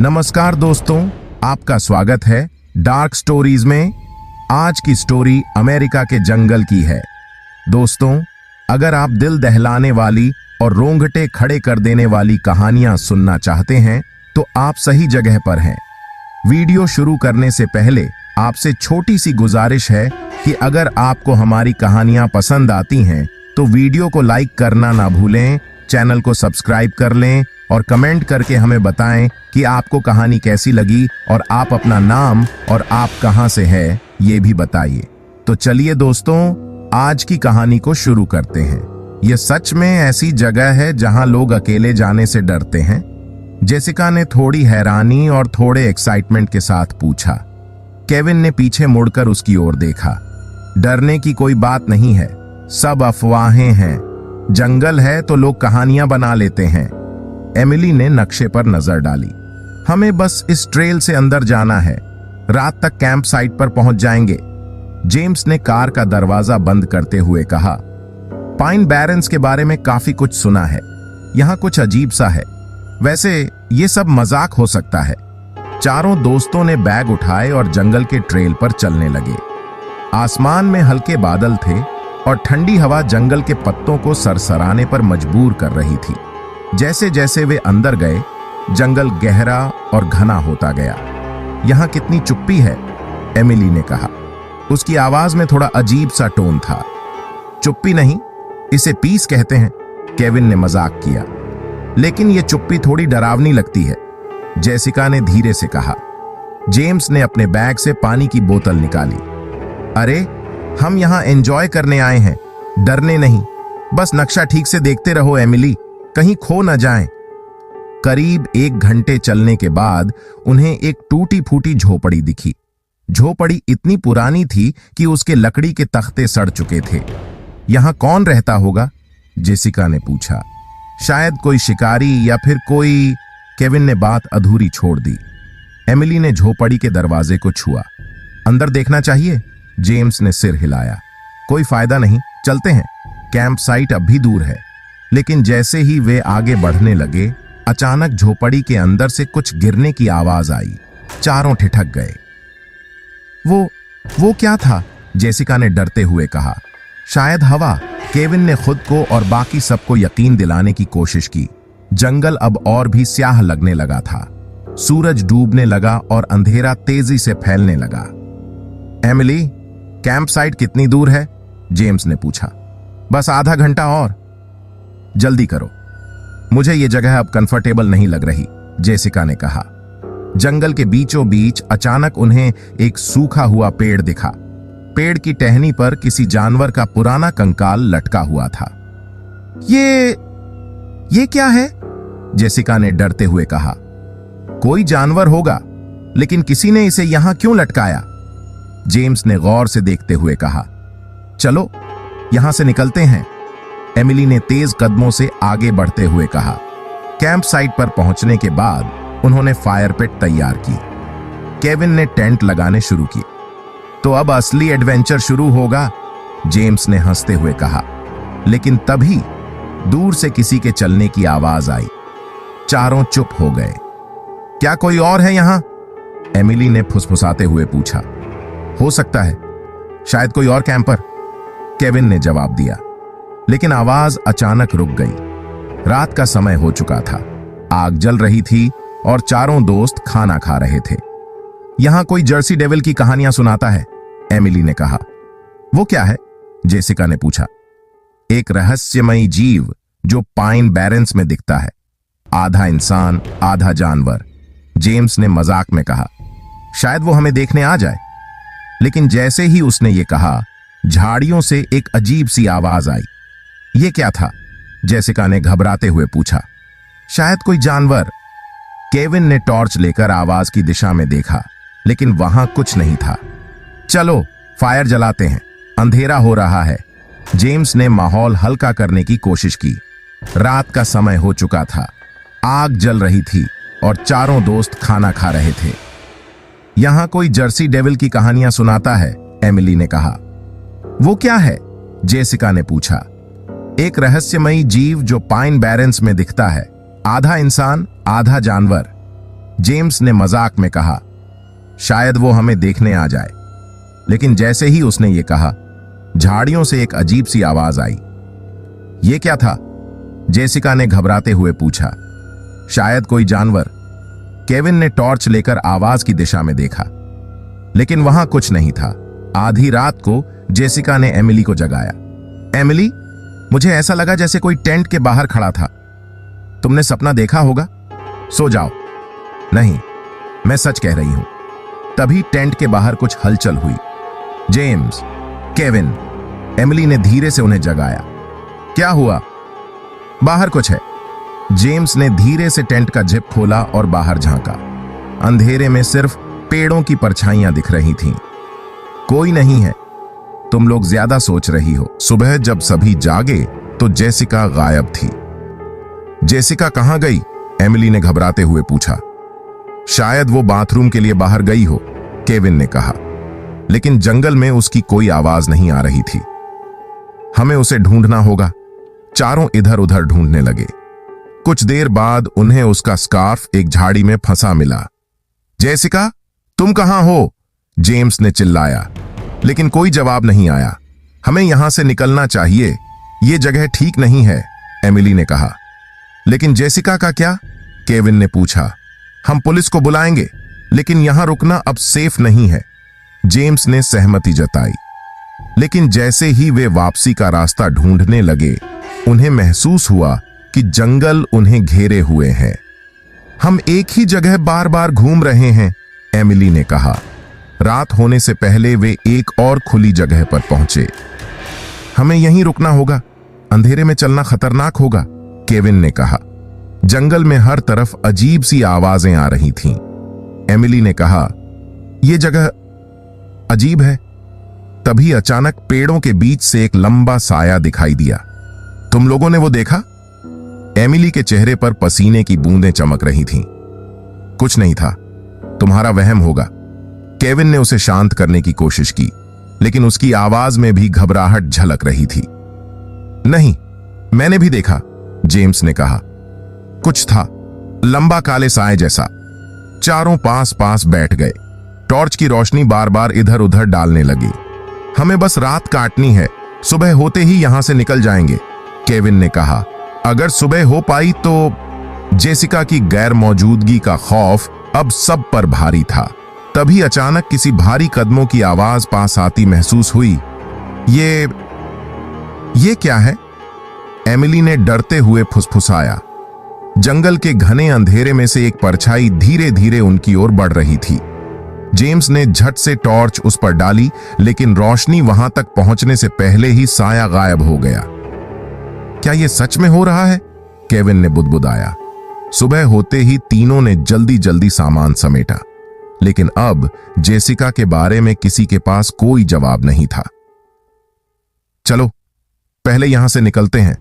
नमस्कार दोस्तों, आपका स्वागत है डार्क स्टोरीज में। आज की स्टोरी अमेरिका के जंगल की है। दोस्तों, अगर आप दिल दहलाने वाली और रोंगटे खड़े कर देने वाली कहानियां सुनना चाहते हैं तो आप सही जगह पर हैं। वीडियो शुरू करने से पहले आपसे छोटी सी गुजारिश है कि अगर आपको हमारी कहानियां पसंद आती हैं तो वीडियो को लाइक करना ना भूलें, चैनल को सब्सक्राइब कर लें और कमेंट करके हमें बताएं कि आपको कहानी कैसी लगी और आप अपना नाम और आप कहां से हैं ये भी बताइए। तो चलिए दोस्तों, आज की कहानी को शुरू करते हैं। यह सच में ऐसी जगह है जहां लोग अकेले जाने से डरते हैं। जेसिका ने थोड़ी हैरानी और थोड़े एक्साइटमेंट के साथ पूछा। केविन ने पीछे मुड़कर उसकी ओर देखा। डरने की कोई बात नहीं है, सब अफवाहें हैं। जंगल है तो लोग कहानियां बना लेते हैं। एमिली ने नक्शे पर नजर डाली। हमें बस इस ट्रेल से अंदर जाना है, रात तक कैंप साइट पर पहुंच जाएंगे। जेम्स ने कार का दरवाजा बंद करते हुए कहा। पाइन बैरन्स के बारे में काफी कुछ सुना है, यहां कुछ अजीब सा है। वैसे ये सब मजाक हो सकता है। चारों दोस्तों ने बैग उठाए और जंगल के ट्रेल पर चलने लगे। आसमान में हल्के बादल थे और ठंडी हवा जंगल के पत्तों को सरसराने पर मजबूर कर रही थी। जैसे जैसे वे अंदर गए, जंगल गहरा और घना होता गया। यहां कितनी चुप्पी है, एमिली ने कहा। उसकी आवाज में थोड़ा अजीब सा टोन था। चुप्पी नहीं, इसे पीस कहते हैं, केविन ने मजाक किया। लेकिन यह चुप्पी थोड़ी डरावनी लगती है, जेसिका ने धीरे से कहा। जेम्स ने अपने बैग से पानी की बोतल निकाली। अरे, हम यहां एंजॉय करने आए हैं, डरने नहीं। बस नक्शा ठीक से देखते रहो एमिली, कहीं खो न जाएं। करीब 1 घंटे चलने के बाद उन्हें एक टूटी फूटी झोपड़ी दिखी। झोपड़ी इतनी पुरानी थी कि उसके लकड़ी के तख्ते सड़ चुके थे। यहां कौन रहता होगा? जेसिका ने पूछा। शायद कोई शिकारी या फिर कोई। केविन ने बात अधूरी छोड़ दी। एमिली ने झोपड़ी के दरवाजे को छुआ। अंदर देखना चाहिए? जेम्स ने सिर हिलाया। कोई फायदा नहीं, चलते हैं। कैंप साइट अब भी दूर है। लेकिन जैसे ही वे आगे बढ़ने लगे, अचानक झोपड़ी के अंदर से कुछ गिरने की आवाज आई। चारों ठिठक गए। वो क्या था? जेसिका ने डरते हुए कहा। शायद हवा। केविन ने खुद को और बाकी सबको यकीन दिलाने की कोशिश की। जंगल अब और भी स्याह लगने लगा था। सूरज डूबने लगा और अंधेरा तेजी से फैलने लगा। एमिली, कैंप साइट कितनी दूर है? जेम्स ने पूछा। बस आधा घंटा और। जल्दी करो, मुझे यह जगह अब कंफर्टेबल नहीं लग रही, जेसिका ने कहा। जंगल के बीचों बीच अचानक उन्हें एक सूखा हुआ पेड़ दिखा। पेड़ की टहनी पर किसी जानवर का पुराना कंकाल लटका हुआ था। ये क्या है? जेसिका ने डरते हुए कहा। कोई जानवर होगा, लेकिन किसी ने इसे यहां क्यों लटकाया? जेम्स ने गौर से देखते हुए कहा। चलो यहां से निकलते हैं, एमिली ने तेज कदमों से आगे बढ़ते हुए कहा। कैंप साइट पर पहुंचने के बाद उन्होंने फायर पिट तैयार की। केविन ने टेंट लगाने शुरू किए। तो अब असली एडवेंचर शुरू होगा, जेम्स ने हंसते हुए कहा। लेकिन तभी दूर से किसी के चलने की आवाज आई। चारों चुप हो गए। क्या कोई और है यहां? एमिली ने फुसफुसाते हुए पूछा। हो सकता है, शायद कोई और कैंपर, केविन ने जवाब दिया। लेकिन आवाज अचानक रुक गई। रात का समय हो चुका था, आग जल रही थी और चारों दोस्त खाना खा रहे थे। यहां कोई जर्सी डेविल की कहानियां सुनाता है, एमिली ने कहा। वो क्या है? जेसिका ने पूछा। एक रहस्यमयी जीव जो पाइन बैरन्स में दिखता है, आधा इंसान आधा जानवर, जेम्स ने मजाक में कहा। शायद वो हमें देखने आ जाए। लेकिन जैसे ही उसने ये कहा, झाड़ियों से एक अजीब सी आवाज आई। ये क्या था? जेसिका ने घबराते हुए पूछा। शायद कोई जानवर। केविन ने टॉर्च लेकर आवाज की दिशा में देखा, लेकिन वहां कुछ नहीं था। चलो फायर जलाते हैं, अंधेरा हो रहा है। जेम्स ने माहौल हल्का करने की कोशिश की। रात का समय हो चुका था, आग जल रही थी और चारों दोस्त खाना खा रहे थे। यहां कोई जर्सी डेविल की कहानियां सुनाता है, एमिली ने कहा। वो क्या है? जेसिका ने पूछा। एक रहस्यमयी जीव जो पाइन बैरन्स में दिखता है, आधा इंसान आधा जानवर, जेम्स ने मजाक में कहा, शायद वो हमें देखने आ जाए। लेकिन जैसे ही उसने ये कहा, झाड़ियों से एक अजीब सी आवाज आई। ये क्या था? जेसिका ने घबराते हुए पूछा। शायद कोई जानवर। केविन ने टॉर्च लेकर आवाज की दिशा में देखा, लेकिन वहां कुछ नहीं था। आधी रात को जेसिका ने एमिली को जगाया। एमिली, मुझे ऐसा लगा जैसे कोई टेंट के बाहर खड़ा था। तुमने सपना देखा होगा, सो जाओ। नहीं, मैं सच कह रही हूं। तभी टेंट के बाहर कुछ हलचल हुई। जेम्स, केविन, एमिली ने धीरे से उन्हें जगाया। क्या हुआ? बाहर कुछ है। जेम्स ने धीरे से टेंट का जिप खोला और बाहर झांका। अंधेरे में सिर्फ पेड़ों की परछाइयां दिख रही थीं। कोई नहीं है, तुम लोग ज्यादा सोच रही हो। सुबह जब सभी जागे तो जेसिका गायब थी। जेसिका कहां गई? एमिली ने घबराते हुए पूछा। शायद वो बाथरूम के लिए बाहर गई हो, केविन ने कहा। लेकिन जंगल में उसकी कोई आवाज नहीं आ रही थी। हमें उसे ढूंढना होगा। चारों इधर उधर ढूंढने लगे। कुछ देर बाद उन्हें उसका स्कार्फ एक झाड़ी में फंसा मिला। जेसिका, तुम कहां हो? जेम्स ने चिल्लाया, लेकिन कोई जवाब नहीं आया। हमें यहां से निकलना चाहिए, ये जगह ठीक नहीं है, एमिली ने कहा। लेकिन जेसिका का क्या? केविन ने पूछा। हम पुलिस को बुलाएंगे, लेकिन यहां रुकना अब सेफ नहीं है, जेम्स ने सहमति जताई। लेकिन जैसे ही वे वापसी का रास्ता ढूंढने लगे, उन्हें महसूस हुआ कि जंगल उन्हें घेरे हुए है। हम एक ही जगह बार बार घूम रहे हैं, एमिली ने कहा। रात होने से पहले वे एक और खुली जगह पर पहुंचे। हमें यहीं रुकना होगा, अंधेरे में चलना खतरनाक होगा, केविन ने कहा। जंगल में हर तरफ अजीब सी आवाजें आ रही थीं। एमिली ने कहा, यह जगह अजीब है। तभी अचानक पेड़ों के बीच से एक लंबा साया दिखाई दिया। तुम लोगों ने वो देखा? एमिली के चेहरे पर पसीने की बूंदें चमक रही थीं। कुछ नहीं था, तुम्हारा वहम होगा। केविन ने उसे शांत करने की कोशिश की, लेकिन उसकी आवाज में भी घबराहट झलक रही थी। नहीं, मैंने भी देखा, जेम्स ने कहा। कुछ था, लंबा काले साए जैसा। चारों पास पास बैठ गए। टॉर्च की रोशनी बार बार इधर उधर डालने लगी। हमें बस रात काटनी है, सुबह होते ही यहां से निकल जाएंगे, केविन ने कहा। अगर सुबह हो पाई तो? जेसिका की गैर मौजूदगी का खौफ अब सब पर भारी था। तभी अचानक किसी भारी कदमों की आवाज पास आती महसूस हुई। ये क्या है? एमिली ने डरते हुए फुसफुसाया। जंगल के घने अंधेरे में से एक परछाई धीरे धीरे उनकी ओर बढ़ रही थी। जेम्स ने झट से टॉर्च उस पर डाली, लेकिन रोशनी वहां तक पहुंचने से पहले ही साया गायब हो गया। क्या यह सच में हो रहा है? केविन ने बुदबुदाया। सुबह होते ही तीनों ने जल्दी जल्दी सामान समेटा, लेकिन अब जेसिका के बारे में किसी के पास कोई जवाब नहीं था। चलो, पहले यहां से निकलते हैं,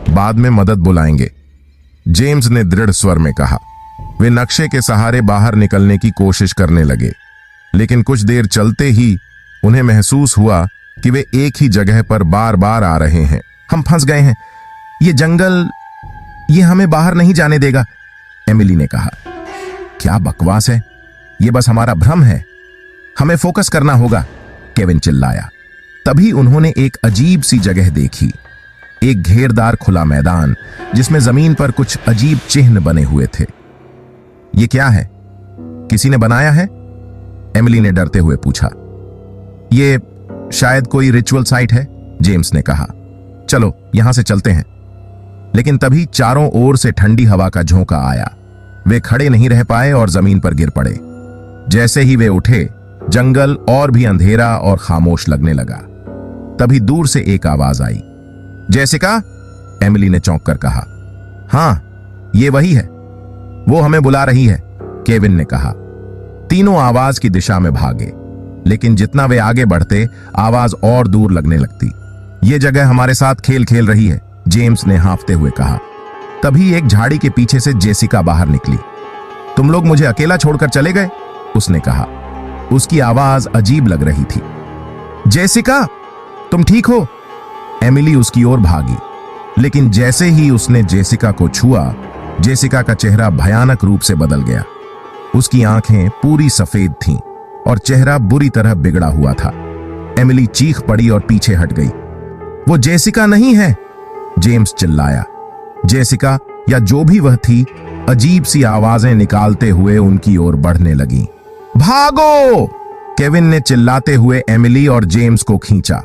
बाद में मदद बुलाएंगे, जेम्स ने दृढ़ स्वर में कहा। वे नक्शे के सहारे बाहर निकलने की कोशिश करने लगे, लेकिन कुछ देर चलते ही उन्हें महसूस हुआ कि वे एक ही जगह पर बार बार आ रहे हैं। हम फंस गए हैं, ये जंगल, ये हमें बाहर नहीं जाने देगा, एमिली ने कहा। क्या बकवास है, ये बस हमारा भ्रम है, हमें फोकस करना होगा, केविन चिल्लाया। तभी उन्होंने एक अजीब सी जगह देखी। एक घेरदार खुला मैदान जिसमें जमीन पर कुछ अजीब चिन्ह बने हुए थे। ये क्या है? किसी ने बनाया है? एमिली ने डरते हुए पूछा। ये शायद कोई रिचुअल साइट है, जेम्स ने कहा। चलो यहां से चलते हैं। लेकिन तभी चारों ओर से ठंडी हवा का झोंका आया। वे खड़े नहीं रह पाए और जमीन पर गिर पड़े। जैसे ही वे उठे, जंगल और भी अंधेरा और खामोश लगने लगा। तभी दूर से एक आवाज आई। जेसिका, एमिली ने चौंक कर कहा। हां, ये वही है, वो हमें बुला रही है, केविन ने कहा। तीनों आवाज की दिशा में भागे, लेकिन जितना वे आगे बढ़ते, आवाज और दूर लगने लगती। ये जगह हमारे साथ खेल खेल रही है, जेम्स ने हाँफते हुए कहा। तभी एक झाड़ी के पीछे से जेसिका बाहर निकली। तुम लोग मुझे अकेला छोड़कर चले गए, उसने कहा। उसकी आवाज अजीब लग रही थी। जेसिका, तुम ठीक हो? एमिली उसकी ओर भागी, लेकिन जैसे ही उसने जेसिका को छुआ, जेसिका का चेहरा भयानक रूप से बदल गया। उसकी आंखें पूरी सफेद थीं और चेहरा बुरी तरह बिगड़ा हुआ था। एमिली चीख पड़ी और पीछे हट गई। वो जेसिका नहीं है, जेम्स चिल्लाया। जेसिका या जो भी वह थी अजीब सी आवाजें निकालते हुए उनकी ओर बढ़ने लगी। भागो! केविन ने चिल्लाते हुए एमिली और जेम्स को खींचा।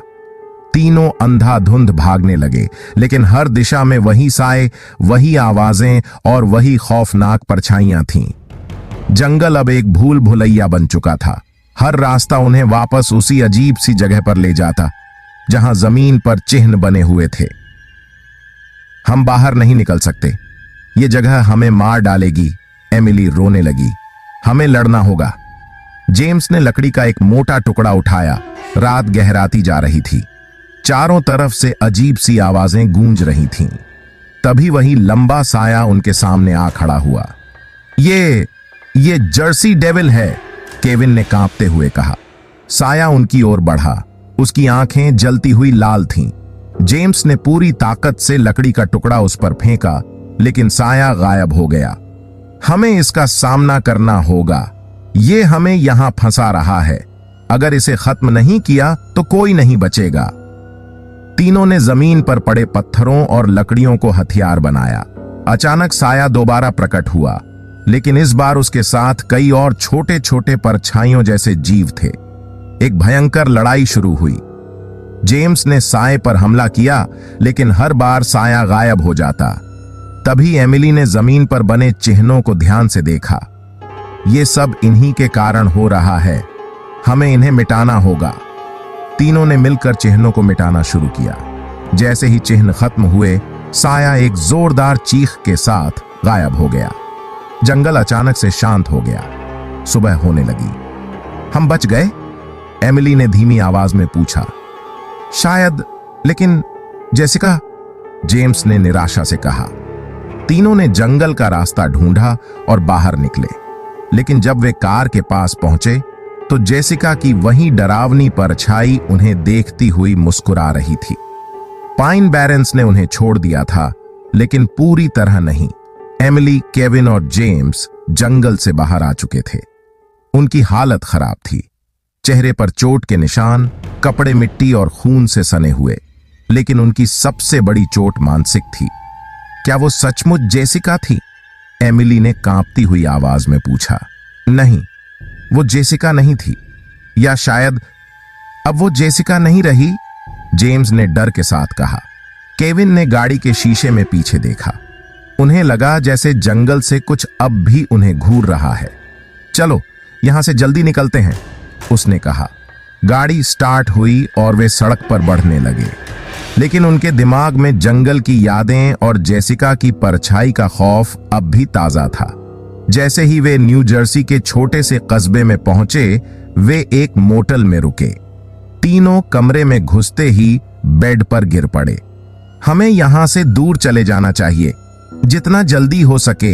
तीनों अंधाधुंध भागने लगे, लेकिन हर दिशा में वही साए, वही आवाजें और वही खौफनाक परछाइयां थीं। जंगल अब एक भूल भुलैया बन चुका था। हर रास्ता उन्हें वापस उसी अजीब सी जगह पर ले जाता जहां जमीन पर चिन्ह बने हुए थे। हम बाहर नहीं निकल सकते, ये जगह हमें मार डालेगी, एमिली रोने लगी। हमें लड़ना होगा। जेम्स ने लकड़ी का एक मोटा टुकड़ा उठाया। रात गहराती जा रही थी। चारों तरफ से अजीब सी आवाजें गूंज रही थीं। तभी वही लंबा साया उनके सामने आ खड़ा हुआ। ये जर्सी डेविल है, केविन ने कांपते हुए कहा। साया उनकी ओर बढ़ा। उसकी आंखें जलती हुई लाल थीं। जेम्स ने पूरी ताकत से लकड़ी का टुकड़ा उस पर फेंका, लेकिन साया गायब हो गया। हमें इसका सामना करना होगा। ये हमें यहां फंसा रहा है। अगर इसे खत्म नहीं किया तो कोई नहीं बचेगा। तीनों ने जमीन पर पड़े पत्थरों और लकड़ियों को हथियार बनाया। अचानक साया दोबारा प्रकट हुआ, लेकिन इस बार उसके साथ कई और छोटे छोटे परछाइयों जैसे जीव थे। एक भयंकर लड़ाई शुरू हुई। जेम्स ने साए पर हमला किया, लेकिन हर बार साया गायब हो जाता। तभी एमिली ने जमीन पर बने चिन्हों को ध्यान से देखा। ये सब इन्हीं के कारण हो रहा है। हमें इन्हें मिटाना होगा। तीनों ने मिलकर चिन्हों को मिटाना शुरू किया। जैसे ही चिन्ह खत्म हुए, साया एक जोरदार चीख के साथ गायब हो गया। जंगल अचानक से शांत हो गया। सुबह होने लगी। हम बच गए? एमिली ने धीमी आवाज में पूछा। शायद, लेकिन जेसिका, जेम्स ने निराशा से कहा। तीनों ने जंगल का रास्ता ढूंढा और बाहर निकले, लेकिन जब वे कार के पास पहुंचे तो जेसिका की वही डरावनी परछाई उन्हें देखती हुई मुस्कुरा रही थी। पाइन बैरेंस ने उन्हें छोड़ दिया था, लेकिन पूरी तरह नहीं। एमिली, केविन और जेम्स जंगल से बाहर आ चुके थे। उनकी हालत खराब थी। चेहरे पर चोट के निशान, कपड़े मिट्टी और खून से सने हुए, लेकिन उनकी सबसे बड़ी चोट मानसिक थी। क्या वो सचमुच जेसिका थी? एमिली ने कांपती हुई आवाज में पूछा। नहीं, वो जेसिका नहीं थी। या शायद अब वो जेसिका नहीं रही, जेम्स ने डर के साथ कहा। केविन ने गाड़ी के शीशे में पीछे देखा। उन्हें लगा जैसे जंगल से कुछ अब भी उन्हें घूर रहा है। चलो यहां से जल्दी निकलते हैं, उसने कहा। गाड़ी स्टार्ट हुई और वे सड़क पर बढ़ने लगे, लेकिन उनके दिमाग में जंगल की यादें और जेसिका की परछाई का खौफ अब भी ताजा था। जैसे ही वे न्यू जर्सी के छोटे से कस्बे में पहुंचे, वे एक मोटल में रुके। तीनों कमरे में घुसते ही बेड पर गिर पड़े। हमें यहां से दूर चले जाना चाहिए, जितना जल्दी हो सके,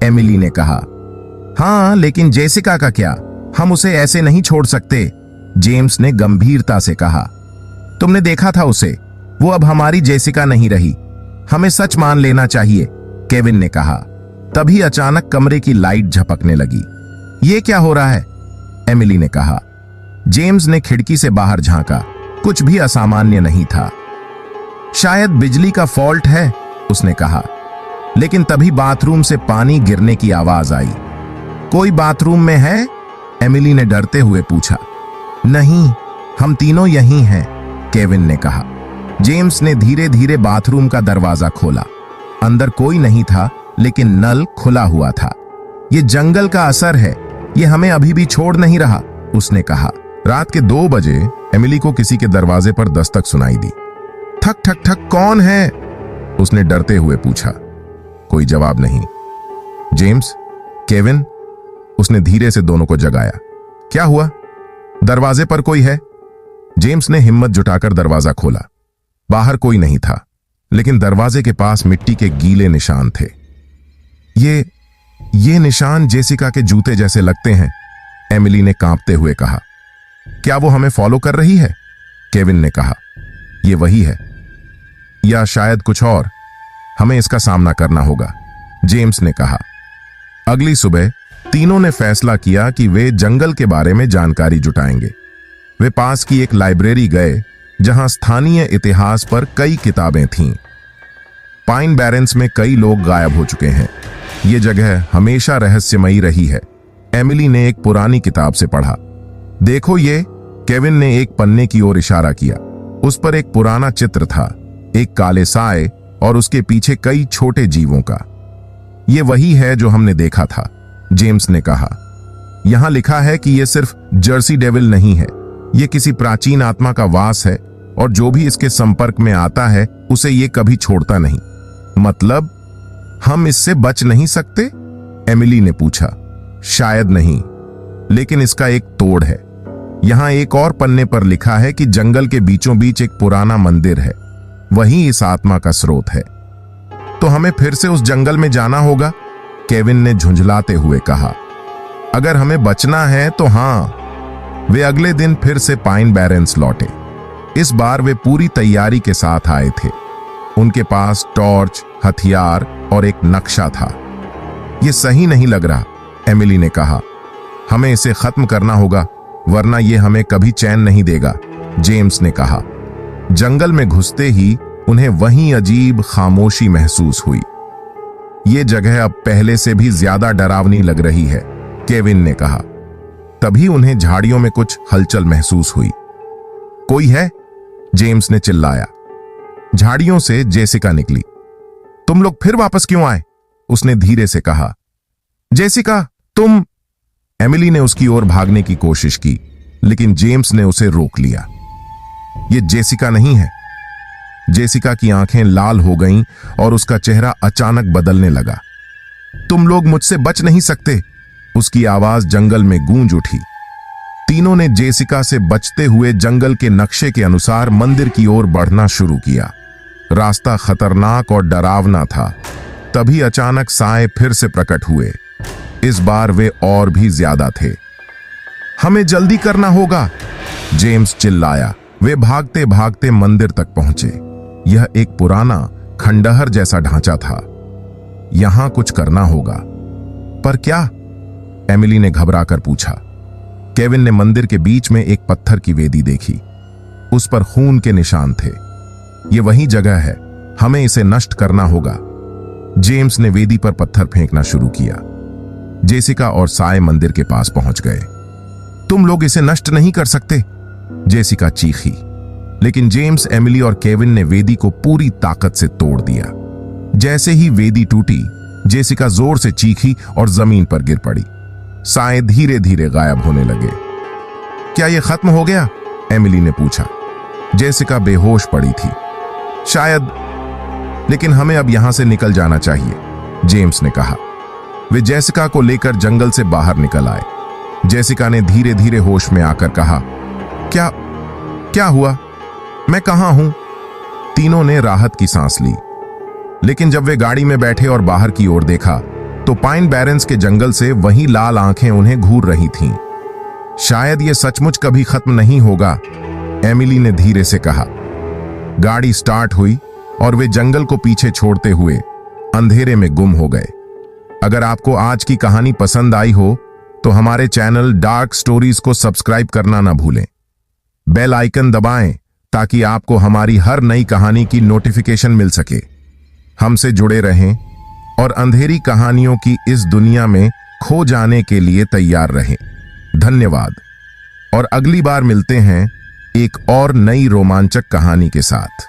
एमिली ने कहा। हाँ, लेकिन जेसिका का क्या? हम उसे ऐसे नहीं छोड़ सकते, जेम्स ने गंभीरता से कहा। तुमने देखा था उसे, वो अब हमारी जेसिका नहीं रही। हमें सच मान लेना चाहिए, केविन ने कहा। तभी अचानक कमरे की लाइट झपकने लगी। ये क्या हो रहा है? एमिली ने कहा। जेम्स ने खिड़की से बाहर झांका। कुछ भी असामान्य नहीं था। शायद बिजली का फॉल्ट है, उसने कहा। लेकिन तभी बाथरूम से पानी गिरने की आवाज आई। कोई बाथरूम में है? एमिली ने डरते हुए पूछा। नहीं, हम तीनों यहीं हैं, केविन ने कहा। जेम्स ने धीरे धीरे बाथरूम का दरवाजा खोला। अंदर कोई नहीं था, लेकिन नल खुला हुआ था। यह जंगल का असर है, यह हमें अभी भी छोड़ नहीं रहा, उसने कहा। रात के 2 बजे एमिली को किसी के दरवाजे पर दस्तक सुनाई दी। ठक ठक ठक, कौन है? उसने डरते हुए पूछा। कोई जवाब नहीं। जेम्स, केविन, उसने धीरे से दोनों को जगाया। क्या हुआ? दरवाजे पर कोई है? जेम्स ने हिम्मत जुटाकर दरवाजा खोला। बाहर कोई नहीं था, लेकिन दरवाजे के पास मिट्टी के गीले निशान थे। ये निशान जेसिका के जूते जैसे लगते हैं, एमिली ने कांपते हुए कहा। क्या वो हमें फॉलो कर रही है? केविन ने कहा। ये वही है, या शायद कुछ और। हमें इसका सामना करना होगा, जेम्स ने कहा। अगली सुबह तीनों ने फैसला किया कि वे जंगल के बारे में जानकारी जुटाएंगे। वे पास की एक लाइब्रेरी गए जहां स्थानीय इतिहास पर कई किताबें थीं। पाइन बैरेंस में कई लोग गायब हो चुके हैं। ये जगह हमेशा रहस्यमयी रही है। एमिली ने एक पुरानी किताब से पढ़ा। देखो ये, केविन ने एक पन्ने की ओर इशारा किया। उस पर एक पुराना चित्र था, एक काले साए और उसके पीछे कई छोटे जीवों का। ये वही है जो हमने देखा था, जेम्स ने कहा। यहां लिखा है कि यह सिर्फ जर्सी डेविल नहीं है, यह किसी प्राचीन आत्मा का वास है और जो भी इसके संपर्क में आता है उसे यह कभी छोड़ता नहीं। मतलब हम इससे बच नहीं सकते? एमिली ने पूछा। शायद नहीं, लेकिन इसका एक तोड़ है। यहां एक और पन्ने पर लिखा है कि जंगल के बीचों बीच एक पुराना मंदिर है, वही इस आत्मा का स्रोत है। तो हमें फिर से उस जंगल में जाना होगा, केविन ने झुंझलाते हुए कहा। अगर हमें बचना है तो हां। वे अगले दिन फिर से पाइन बैरेंस लौटे। इस बार वे पूरी तैयारी के साथ आए थे। उनके पास टॉर्च, हथियार और एक नक्शा था। यह सही नहीं लग रहा, एमिली ने कहा। हमें इसे खत्म करना होगा, वरना यह हमें कभी चैन नहीं देगा, जेम्स ने कहा। जंगल में घुसते ही उन्हें वहीं अजीब खामोशी महसूस हुई। यह जगह अब पहले से भी ज्यादा डरावनी लग रही है, केविन ने कहा। तभी उन्हें झाड़ियों में कुछ हलचल महसूस हुई। कोई है? जेम्स ने चिल्लाया। झाड़ियों से जेसिका निकली। तुम लोग फिर वापस क्यों आए? उसने धीरे से कहा। जेसिका, तुम... एमिली ने उसकी ओर भागने की कोशिश की, लेकिन जेम्स ने उसे रोक लिया। यह जेसिका नहीं है। जेसिका की आंखें लाल हो गईं और उसका चेहरा अचानक बदलने लगा। तुम लोग मुझसे बच नहीं सकते, उसकी आवाज जंगल में गूंज उठी। तीनों ने जेसिका से बचते हुए जंगल के नक्शे के अनुसार मंदिर की ओर बढ़ना शुरू किया। रास्ता खतरनाक और डरावना था। तभी अचानक साए फिर से प्रकट हुए। इस बार वे और भी ज्यादा थे। हमें जल्दी करना होगा, जेम्स चिल्लाया। वे भागते भागते मंदिर तक पहुंचे। यह एक पुराना खंडहर जैसा ढांचा था। यहां कुछ करना होगा। पर क्या? एमिली ने घबराकर पूछा। केविन ने मंदिर के बीच में एक पत्थर की वेदी देखी। उस पर खून के निशान थे। यह वही जगह है, हमें इसे नष्ट करना होगा। जेम्स ने वेदी पर पत्थर फेंकना शुरू किया। जेसिका और साए मंदिर के पास पहुंच गए। तुम लोग इसे नष्ट नहीं कर सकते, जेसिका चीखी। लेकिन जेम्स, एमिली और केविन ने वेदी को पूरी ताकत से तोड़ दिया। जैसे ही वेदी टूटी, जेसिका जोर से चीखी और जमीन पर गिर पड़ी। साए धीरे धीरे गायब होने लगे। क्या यह खत्म हो गया? एमिली ने पूछा। जेसिका बेहोश पड़ी थी। शायद, लेकिन हमें अब यहां से निकल जाना चाहिए, जेम्स ने कहा। वे जेसिका को लेकर जंगल से बाहर निकल आए। जेसिका ने धीरे धीरे होश में आकर कहा, क्या हुआ? मैं कहां हूं? तीनों ने राहत की सांस ली। लेकिन जब वे गाड़ी में बैठे और बाहर की ओर देखा, तो पाइन बैरेंस के जंगल से वही लाल आंखें उन्हें घूर रही थीं। शायद यह सचमुच कभी खत्म नहीं होगा, एमिली ने धीरे से कहा। गाड़ी स्टार्ट हुई और वे जंगल को पीछे छोड़ते हुए अंधेरे में गुम हो गए। अगर आपको आज की कहानी पसंद आई हो तो हमारे चैनल डार्क स्टोरीज को सब्सक्राइब करना ना भूलें। बेल आइकन दबाएं ताकि आपको हमारी हर नई कहानी की नोटिफिकेशन मिल सके। हमसे जुड़े रहें और अंधेरी कहानियों की इस दुनिया में खो जाने के लिए तैयार रहें। धन्यवाद और अगली बार मिलते हैं एक और नई रोमांचक कहानी के साथ।